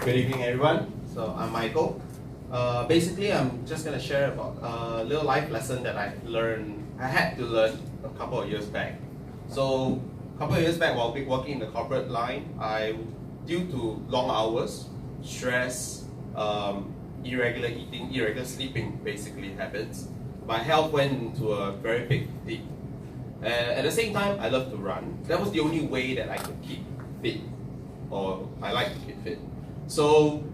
Good evening, everyone. So I'm Michael. Basically, I'm just going to share about a little life lesson that I had to learn a couple of years back. So a couple of years back, while working in the corporate line, due to long hours, stress, irregular eating, irregular sleeping, basically habits, my health went into a very big dip. At the same time, I love to run. That was the only way that I could keep fit, or I like to keep fit. So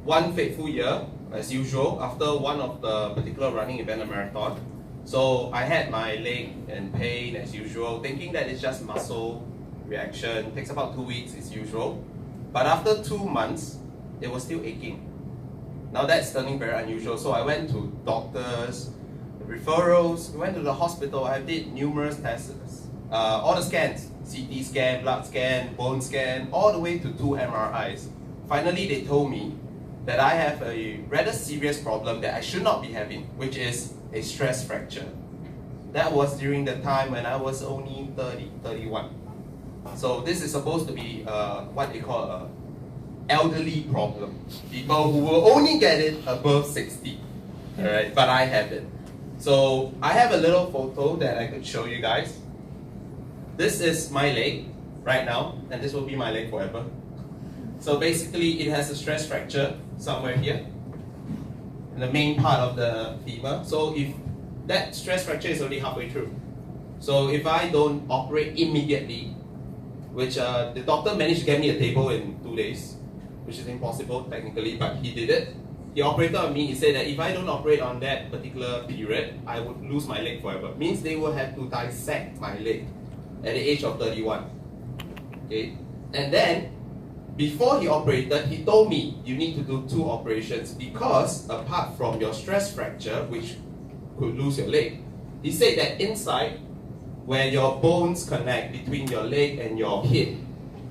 one fateful year, as usual, after one of the particular running event, a marathon, so I had my leg in pain as usual, thinking that it's just muscle reaction, takes about 2 weeks as usual. But after 2 months, it was still aching. Now that's turning very unusual, so I went to doctors, referrals, went to the hospital. I did numerous tests, all the scans, CT scan, blood scan, bone scan, all the way to 2 MRIs. Finally, they told me that I have a rather serious problem that I should not be having, which is a stress fracture. That was during the time when I was only 31. So this is supposed to be what they call an elderly problem. People who will only get it above 60, alright? But I have it. So I have a little photo that I could show you guys. This is my leg right now, and this will be my leg forever. So basically, it has a stress fracture somewhere here, in the main part of the femur. So if that stress fracture is already halfway through, so if I don't operate immediately, which the doctor managed to get me a table in 2 days, which is impossible technically, but he did it. He operated on me. He said that if I don't operate on that particular period, I would lose my leg forever. Means they will have to dissect my leg at the age of 31. Okay, and then before he operated, he told me you need to do 2 operations because apart from your stress fracture, which could lose your leg, he said that inside, where your bones connect between your leg and your hip,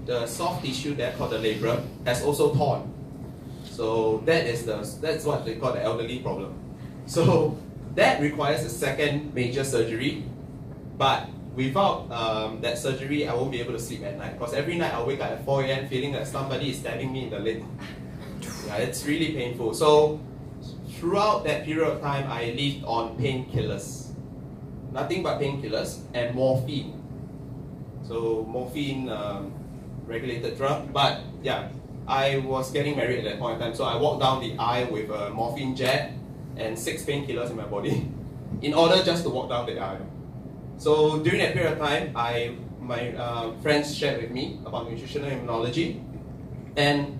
the soft tissue there called the labrum has also torn. So that's what they call the elderly problem. So that requires a second major surgery, but without that surgery, I won't be able to sleep at night because every night I'll wake up at 4 AM feeling that somebody is stabbing me in the leg. Yeah, it's really painful. So throughout that period of time, I lived on painkillers. Nothing but painkillers and morphine. So morphine, regulated drug, but yeah, I was getting married at that point in time, so I walked down the aisle with a morphine jet and 6 painkillers in my body in order just to walk down the aisle. So during that period of time, my friends shared with me about nutritional immunology, and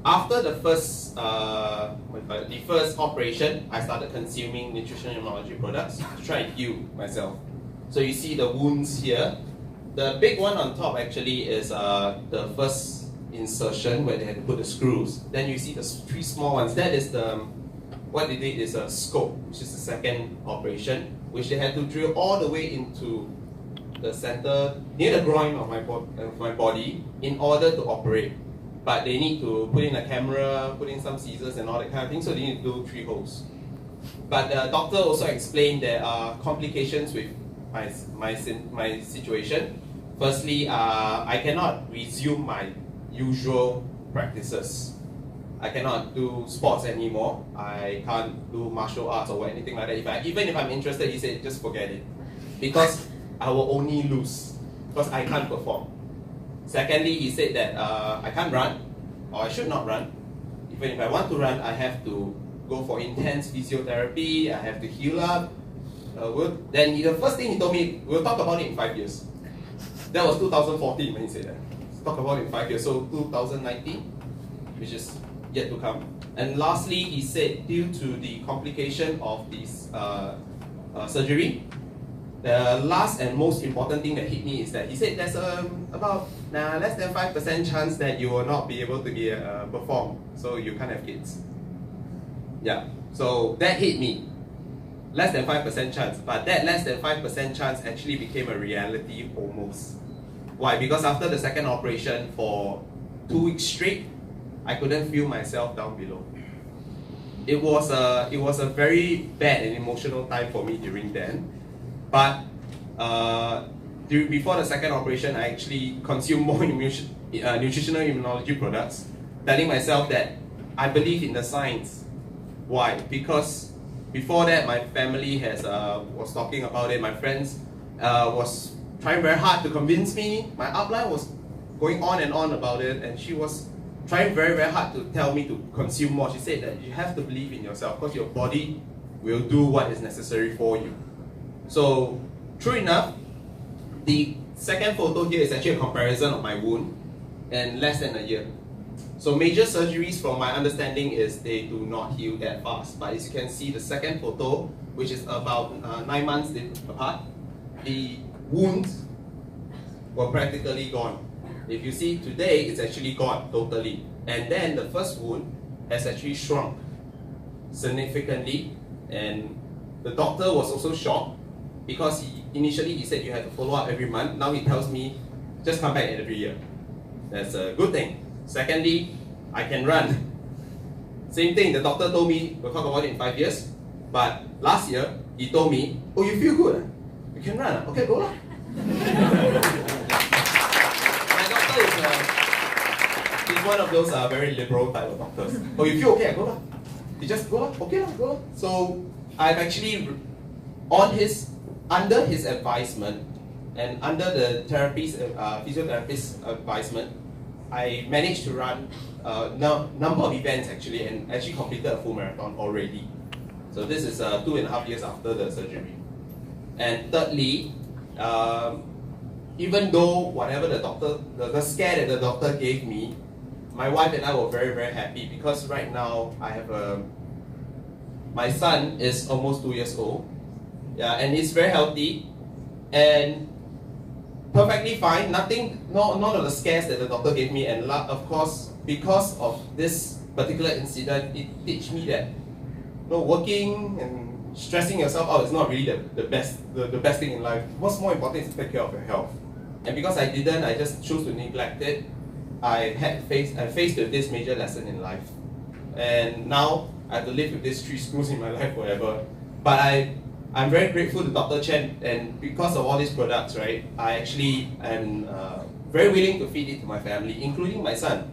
after the first operation, I started consuming nutritional immunology products to try and heal myself. So you see the wounds here. The big one on top actually is the first insertion where they had to put the screws. Then you see the 3 small ones. That is what they did is a scope, which is the second operation, which they had to drill all the way into the center, near the groin of my body, in order to operate. But they need to put in a camera, put in some scissors and all that kind of thing, so they need to do 3 holes. But the doctor also explained there are complications with my situation. Firstly, I cannot resume my usual practices. I cannot do sports anymore. I can't do martial arts or anything like that. Even if I'm interested, he said, just forget it. Because I will only lose. Because I can't perform. Secondly, he said that I can't run, or I should not run. Even if I want to run, I have to go for intense physiotherapy, I have to heal up. Then the first thing he told me, we'll talk about it in 5 years. That was 2014 when he said that. Let's talk about it in 5 years. So 2019, which is yet to come. And lastly, he said due to the complication of this surgery, the last and most important thing that hit me is that he said there's about less than 5% chance that you will not be able to perform, so you can't have kids. Yeah, so that hit me. Less than 5% chance, but that less than 5% chance actually became a reality almost. Why? Because after the second operation, for 2 weeks straight, I couldn't feel myself down below. It was a very bad and emotional time for me during then. But before the second operation, I actually consumed more nutritional immunology products telling myself that I believe in the science. Why? Because before that, my family was talking about it. My friends was trying very hard to convince me. My upline was going on and on about it, and she was trying very, very hard to tell me to consume more. She said that you have to believe in yourself because your body will do what is necessary for you. So, true enough, the second photo here is actually a comparison of my wound in less than a year. So major surgeries, from my understanding, is they do not heal that fast. But as you can see, the second photo, which is about 9 months apart, the wounds were practically gone. If you see today, it's actually gone totally. And then the first wound has actually shrunk significantly, and the doctor was also shocked because initially he said you had to follow up every month. Now he tells me just come back every year. That's a good thing. Secondly, I can run. Same thing, the doctor told me we'll talk about it in 5 years, but last year he told me, oh, you feel good? You can run? Okay, go lah. My doctor he's one of those very liberal type of doctors. Oh, you feel okay? Go lah. You just go lah. Okay lah, go lah. So I've actually under his advisement and under the physiotherapist's advisement, I managed to run a number of events actually, and actually completed a full marathon already. So this is 2.5 years after the surgery. And thirdly, even though whatever the scare that the doctor gave me, my wife and I were very, very happy because right now I have my son is almost 2 years old. Yeah, and he's very healthy and perfectly fine. None of the scares that the doctor gave me, and of course, because of this particular incident, it teach me that working and stressing yourself out is not really the best thing in life. What's more important is to take care of your health. And because I just chose to neglect it. I faced with this major lesson in life, and now I have to live with these 3 screws in my life forever. But I'm very grateful to Dr. Chen, and because of all these products, right, I actually am very willing to feed it to my family, including my son,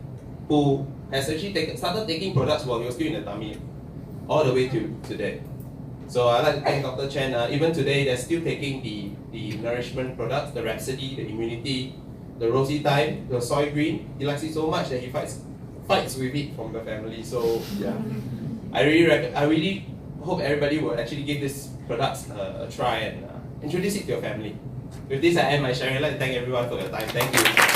who has actually started taking products while he was still in the tummy, all the way to today. So I'd like to thank Dr. Chen. Even today, they're still taking the nourishment products, the Rhapsody, the E-munity, the Rosytime, the Soygreen. He likes it so much that he fights with it from the family. So yeah, I really hope everybody will actually give these products a try and introduce it to your family. With this, I end my sharing. I'd like to thank everyone for your time. Thank you.